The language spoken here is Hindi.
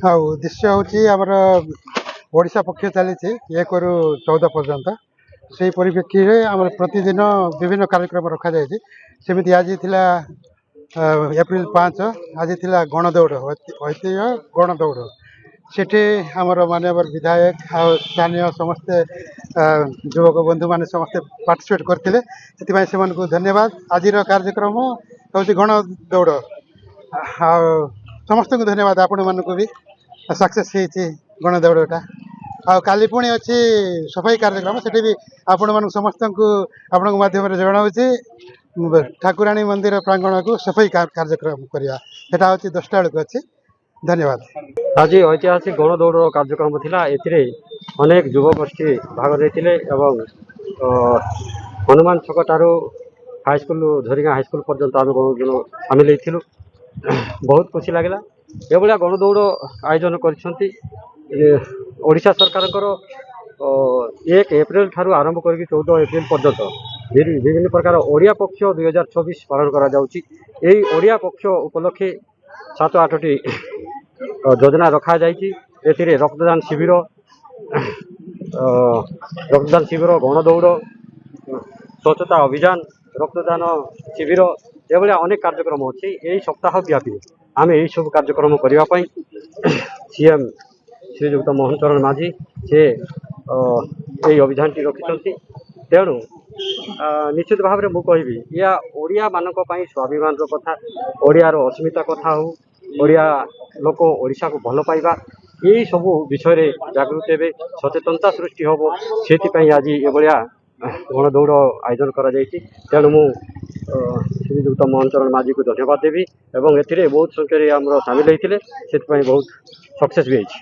हाँ उद्देश्य हूँ आमर ओडिशा पक्ष चली 1 ରୁ 14 पर्यंत से परिप्रेक्षी में आम प्रतिदिन विभिन्न कार्यक्रम रखा जाए सेमती आज थिला एप्रिल 5 आज थिला गणदौड़ ऐतिह्य गणदौड़ सेठी आमर माननीय विधायक आ स्थानीय समस्ते युवक बंधु मान समस्ते पार्टिसिपेट करते से धन्यवाद। आज कार्यक्रम हूँ गणदौड़ समस्त को धन्यवाद आपण मानक भी सक्सेस गणदौड़टा आ काली पुणी अच्छी सफाई कार्यक्रम से भी आपण मान समस्त को आपण माध्यम जनाऊँ ठाकुराणी मंदिर प्रांगण को सफाई कार्यक्रम करवा सेटा हूँ 10टा बेलू अच्छी धन्यवाद। आज ऐतिहासिक गणदौड़ कार्यक्रम थिला एथिरे अनेक युवगोष्ठी भाग लेते हनुमान छक ठारू हाईस्कल झरिगा हाईस्कल पर्यंत आम गणदौड़ सामिल होइथिलु। बहुत खुशी लगे ये गणदौड़ आयोजन करोडिशा सरकार 1 एप्रिल ठारू आरंभ कर 14 एप्रिल पर्यंत विभिन्न प्रकार ओडिया पक्ष 2024 पालन करा पक्ष उपलक्षे 7-8टी योजना रखा जाइए। रक्तदान शिविर गणदौड़ स्वच्छता अभियान रक्तदान शिविर ये अनेक कार्यक्रम अच्छी यही सप्ताह व्यापी आम यही सब कार्यक्रम करने सीएम श्रीजुक्त मोहन चरण माझी से यही अभियान टी रखिंट तेणु निश्चित भाव में मुझे या ओडिया मानक स्वाभिमान कथा ओडियार अस्मिता कथा हो ओडिया लोक ओडिशा को भल पाइबा यही सब विषय जागृत हे सचेतनता सृष्टि हम से आज ये गणदौड़ आयोजन करा तेणु मु श्रीजुक्त मोहन चरण माझी को धन्यवाद देवी एवं बहुत संख्या सामिल होते से बहुत सक्सेस भी होती।